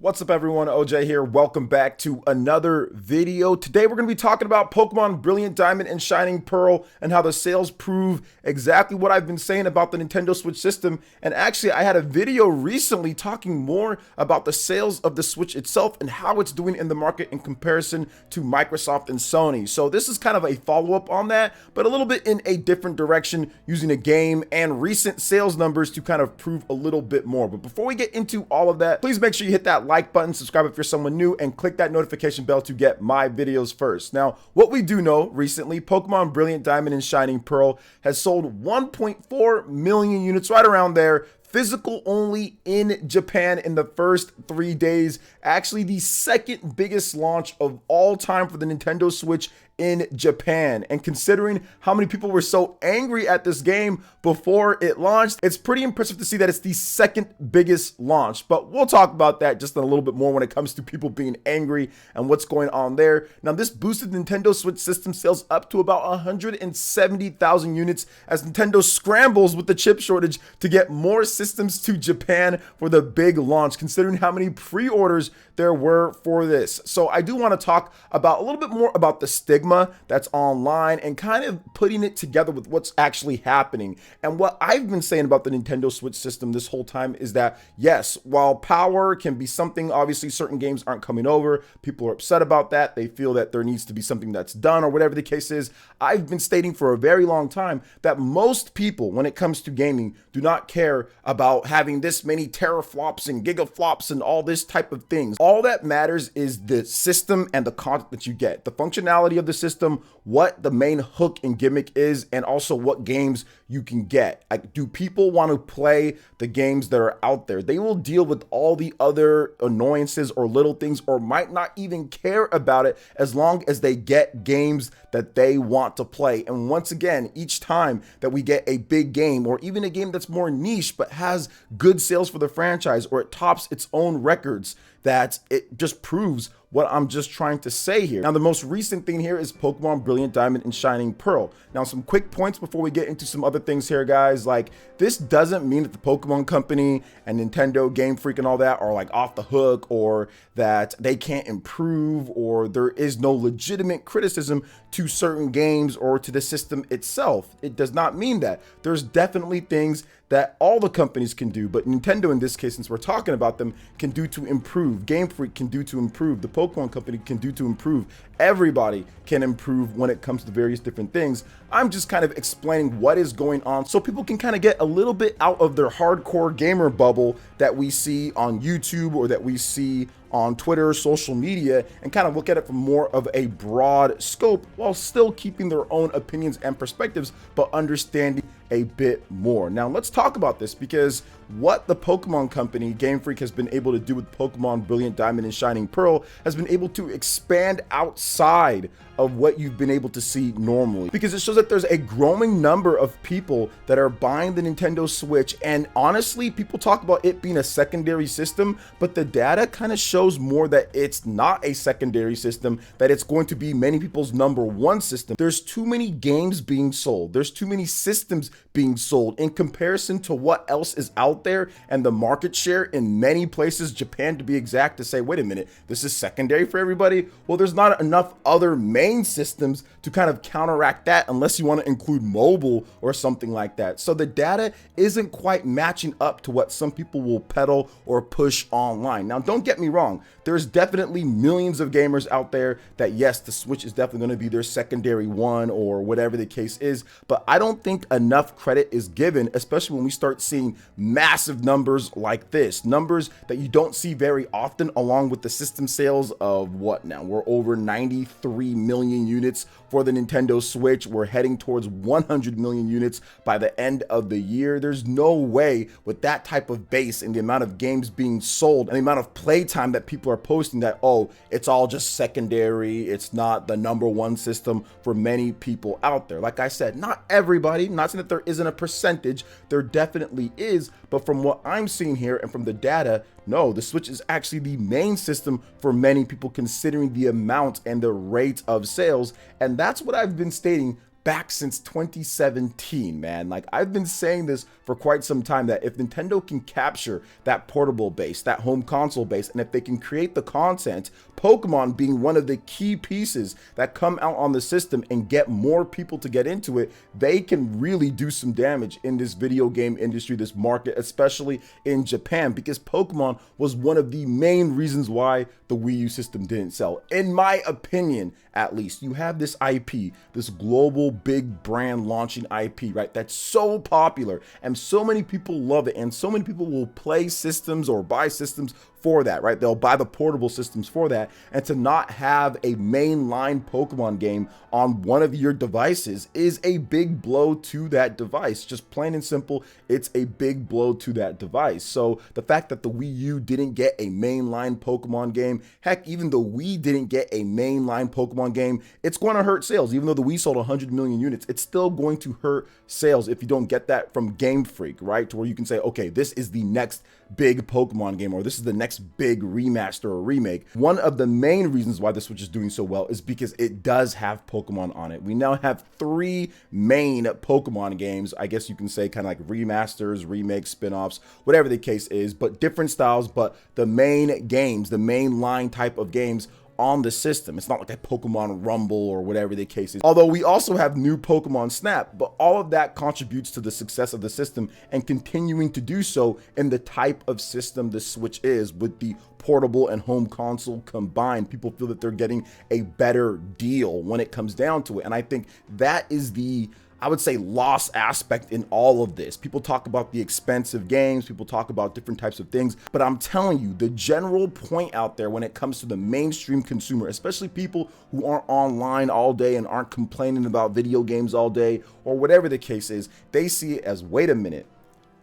What's up everyone, OJ here. Welcome back to another video. Today we're going to be talking about Pokemon Brilliant Diamond and Shining Pearl and how the sales prove exactly what I've been saying about the Nintendo Switch system. And actually I had a video recently talking more about the sales of the Switch itself and how it's doing in the market in comparison to Microsoft and Sony. So this is kind of a follow-up on that, but a little bit in a different direction, using a game and recent sales numbers to kind of prove a little bit more. But before we get into all of that, please make sure you hit that like button, subscribe if you're someone new, and click that notification bell to get my videos first. Now, what we do know recently, Pokemon Brilliant Diamond and Shining Pearl has sold 1.4 million units, right around there, physical only in Japan in the first 3 days. Actually, the second biggest launch of all time for the Nintendo Switch in Japan. And considering how many people were so angry at this game before it launched, it's pretty impressive to see that it's the second biggest launch. But we'll talk about that just a little bit more when it comes to people being angry and what's going on there. Now, this boosted Nintendo Switch system sales up to about 170,000 units as Nintendo scrambles with the chip shortage to get more systems to Japan for the big launch, considering how many pre-orders there were for this. So I do want to talk about a little bit more about the stigma that's online and kind of putting it together with what's actually happening. And what I've been saying about the Nintendo Switch system this whole time is that, yes, while power can be something, obviously certain games aren't coming over, people are upset about that, they feel that there needs to be something that's done or whatever the case is. I've been stating for a very long time that most people, when it comes to gaming, do not care about having this many teraflops and gigaflops and all this type of things. All that matters is the system and the content that you get, the functionality of the system, what the main hook and gimmick is, and also what games you can get. Like, do people want to play the games that are out there? They will deal with all the other annoyances or little things, or might not even care about it, as long as they get games that they want to play. And once again, each time that we get a big game, or even a game that's more niche but has good sales for the franchise, or it tops its own records, that it just proves what I'm just trying to say here. Now, the most recent thing here is Pokemon Brilliant Diamond and Shining Pearl. Now, some quick points before we get into some other things here, guys. Like, this doesn't mean that the Pokemon Company and Nintendo, Game Freak and all that are like off the hook, or that they can't improve, or there is no legitimate criticism to certain games or to the system itself. It does not mean that. There's definitely things that all the companies can do, but Nintendo in this case, since we're talking about them, can do to improve. Game Freak can do to improve. The Pokemon Company can do to improve. Everybody can improve when it comes to various different things. I'm just kind of explaining what is going on so people can kind of get a little bit out of their hardcore gamer bubble that we see on YouTube or that we see on Twitter, social media, and kind of look at it from more of a broad scope while still keeping their own opinions and perspectives, but understanding a bit more. Now, let's talk about this, because what the Pokemon Company, Game Freak, has been able to do with Pokemon Brilliant Diamond and Shining Pearl has been able to expand outside of what you've been able to see normally, because it shows that there's a growing number of people that are buying the Nintendo Switch. And honestly, people talk about it being a secondary system, but the data kind of shows more that it's not a secondary system, that it's going to be many people's number one system. There's too many games being sold, there's too many systems being sold in comparison to what else is out there, and the market share in many places, Japan to be exact, to say, wait a minute, this is secondary for everybody. Well, there's not enough other main systems to kind of counteract that, unless you want to include mobile or something like that. So the data isn't quite matching up to what some people will peddle or push online. Now, don't get me wrong, there's definitely millions of gamers out there that, yes, the Switch is definitely going to be their secondary one or whatever the case is, but I don't think enough credit is given, especially when we start seeing massive numbers like this, numbers that you don't see very often, along with the system sales of what now? We're over 93 million units for the Nintendo Switch. We're heading towards 100 million units by the end of the year. There's no way with that type of base and the amount of games being sold and the amount of playtime that people are posting that, oh, it's all just secondary, it's not the number one system for many people out there. Like I said, not everybody, not saying that there isn't a percentage, there definitely is, but from what I'm seeing here and from the data, no, the Switch is actually the main system for many people, considering the amount and the rate of sales. And that's what I've been stating back since 2017, man. Like, I've been saying this for quite some time, that if Nintendo can capture that portable base, that home console base, and if they can create the content, Pokemon being one of the key pieces that come out on the system and get more people to get into it, they can really do some damage in this video game industry, this market, especially in Japan, because Pokemon was one of the main reasons why the Wii U system didn't sell. In my opinion, at least, you have this IP, this global big brand launching IP, right? That's so popular and so many people love it, and so many people will play systems or buy systems for that, right? They'll buy the portable systems for that, and to not have a mainline Pokemon game on one of your devices is a big blow to that device. Just plain and simple, it's a big blow to that device. So the fact that the Wii U didn't get a mainline Pokemon game, heck, even the Wii didn't get a mainline Pokemon game, it's going to hurt sales. Even though the Wii sold 100 million units, it's still going to hurt sales if you don't get that from Game Freak, right? To where you can say, okay, this is the next big Pokemon game, or this is the next big remaster or remake. One of the main reasons why the Switch is doing so well is because it does have Pokemon on it. We now have 3 main Pokemon games, I guess you can say, kind of like remasters, remakes, spin-offs, whatever the case is, but different styles, but the main games, the main line type of games on the system. It's not like a Pokemon Rumble or whatever the case is. Although we also have new Pokemon Snap, but all of that contributes to the success of the system and continuing to do so in the type of system the Switch is, with the portable and home console combined. People feel that they're getting a better deal when it comes down to it. And I think that is the, I would say, lost aspect in all of this. People talk about the expensive games, people talk about different types of things, but I'm telling you, the general point out there when it comes to the mainstream consumer, especially people who aren't online all day and aren't complaining about video games all day or whatever the case is, they see it as, wait a minute,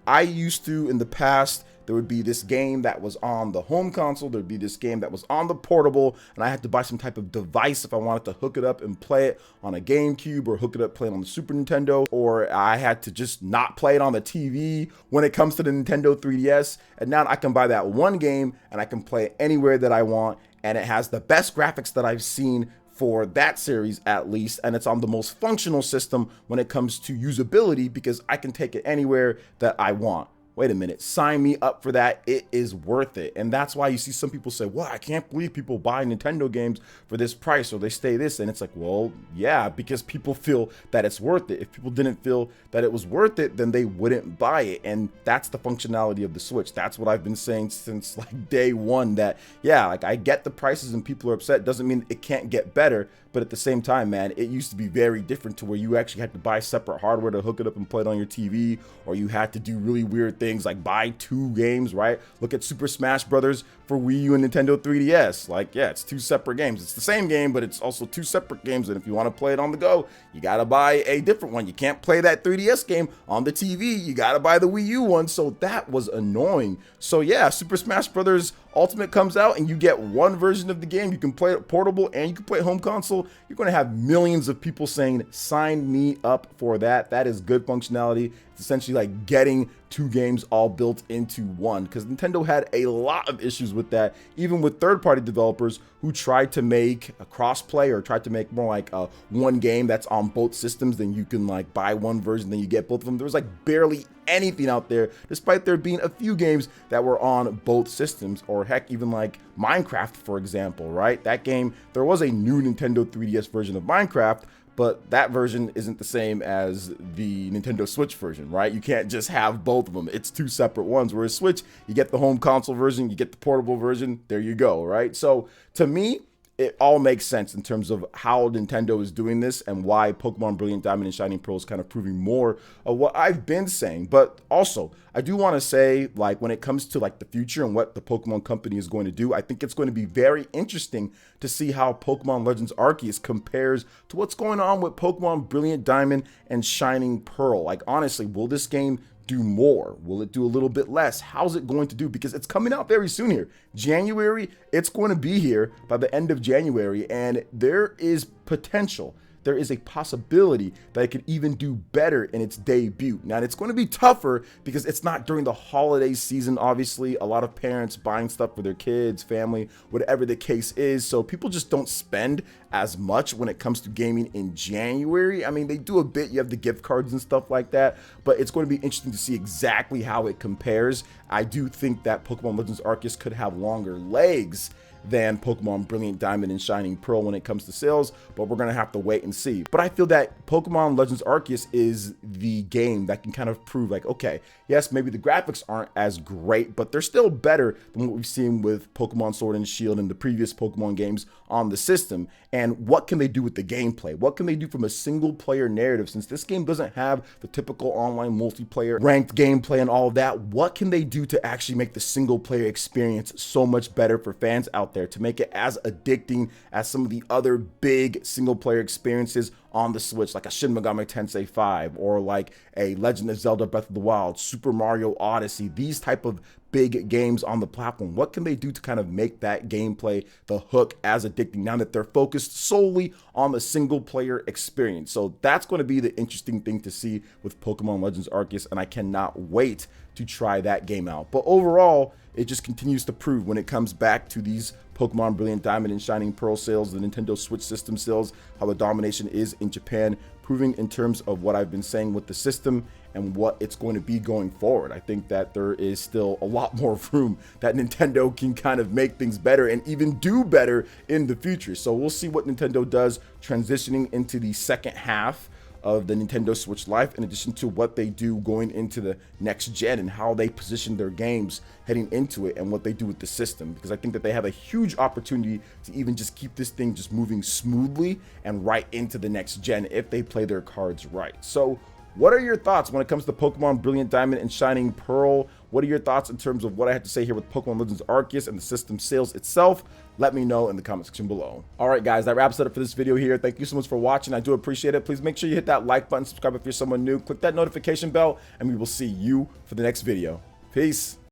I used to, in the past, there would be this game that was on the home console, there'd be this game that was on the portable, and I had to buy some type of device if I wanted to hook it up and play it on a GameCube, or hook it up, play it on the Super Nintendo, or I had to just not play it on the TV when it comes to the Nintendo 3DS. And now I can buy that one game and I can play it anywhere that I want, and it has the best graphics that I've seen for that series, at least, and it's on the most functional system when it comes to usability, because I can take it anywhere that I want. Wait a minute, sign me up for that. It is worth it. And that's why you see some people say, well, I can't believe people buy Nintendo games for this price, or they stay this. And it's like, well, yeah, because people feel that it's worth it. If people didn't feel that it was worth it, then they wouldn't buy it. And that's the functionality of the Switch. That's what I've been saying since like day one, that yeah, like I get the prices and people are upset. Doesn't mean it can't get better. But at the same time, man, it used to be very different, to where you actually had to buy separate hardware to hook it up and play it on your TV, or you had to do really weird things like buy 2 games, right? Look at Super Smash Brothers for Wii U and Nintendo 3DS. Like, yeah, it's 2 separate games. It's the same game, but it's also 2 separate games. And if you want to play it on the go, you got to buy a different one. You can't play that 3DS game on the TV. You got to buy the Wii U one. So that was annoying. So yeah, Super Smash Brothers Ultimate comes out and you get one version of the game. You can play it portable and you can play it home console. You're going to have millions of people saying, sign me up for that. That is good functionality. It's essentially like getting 2 games all built into one, because Nintendo had a lot of issues with that, even with third-party developers who tried to make a cross-play, or tried to make more like one game that's on both systems. Then you can like buy one version, then you get both of them. There was like barely anything out there, despite there being a few games that were on both systems. Or heck, even like Minecraft, for example, right? That game, there was a new Nintendo 3DS version of Minecraft, but that version isn't the same as the Nintendo Switch version, right? You can't just have both of them. It's 2 separate ones. Whereas Switch, you get the home console version, you get the portable version, there you go, right? So to me, it all makes sense in terms of how Nintendo is doing this, and why Pokemon Brilliant Diamond and Shining Pearl is kind of proving more of what I've been saying. But also, I do want to say, like, when it comes to like the future and what the Pokemon company is going to do, I think it's going to be very interesting to see how Pokemon Legends Arceus compares to what's going on with Pokemon Brilliant Diamond and Shining Pearl. Like, honestly, will this game do more? Will it do a little bit less? How's it going to do? Because it's coming out very soon here. January, it's going to be here by the end of January, and there is potential there is a possibility that it could even do better in its debut. Now, it's going to be tougher because it's not during the holiday season. Obviously, a lot of parents buying stuff for their kids, family, whatever the case is. So people just don't spend as much when it comes to gaming in January. I mean, they do a bit. You have the gift cards and stuff like that, but it's going to be interesting to see exactly how it compares. I do think that Pokemon Legends Arceus could have longer legs than Pokemon Brilliant Diamond and Shining Pearl when it comes to sales, but we're gonna have to wait and see. But I feel that Pokemon Legends Arceus is the game that can kind of prove like, okay, yes, maybe the graphics aren't as great, but they're still better than what we've seen with Pokemon Sword and Shield and the previous Pokemon games on the system. And what can they do with the gameplay? What can they do from a single player narrative? Since this game doesn't have the typical online multiplayer ranked gameplay and all of that, what can they do to actually make the single player experience so much better for fans out there, to make it as addicting as some of the other big single player experiences on the Switch, like a Shin Megami Tensei 5 or like a Legend of Zelda Breath of the Wild, Super Mario Odyssey, these type of big games on the platform? What can they do to kind of make that gameplay, the hook, as addicting now that they're focused solely on the single player experience? So that's going to be the interesting thing to see with Pokemon Legends Arceus, and I cannot wait to try that game out. But overall, it just continues to prove when it comes back to these Pokemon Brilliant Diamond and Shining Pearl sales, the Nintendo Switch system sales, how the domination is in Japan, proving in terms of what I've been saying with the system and what it's going to be going forward. I think that there is still a lot more room that Nintendo can kind of make things better and even do better in the future. So we'll see what Nintendo does transitioning into the second half of the Nintendo Switch life, in addition to what they do going into the next gen and how they position their games heading into it and what they do with the system, because I think that they have a huge opportunity to even just keep this thing just moving smoothly and right into the next gen if they play their cards right. So what are your thoughts when it comes to Pokemon Brilliant Diamond and Shining Pearl? What are your thoughts in terms of what I had to say here with Pokemon Legends Arceus and the system sales itself? Let me know in the comment section below. All right, guys, that wraps it up for this video here. Thank you so much for watching. I do appreciate it. Please make sure you hit that like button, subscribe if you're someone new, click that notification bell, and we will see you for the next video. Peace.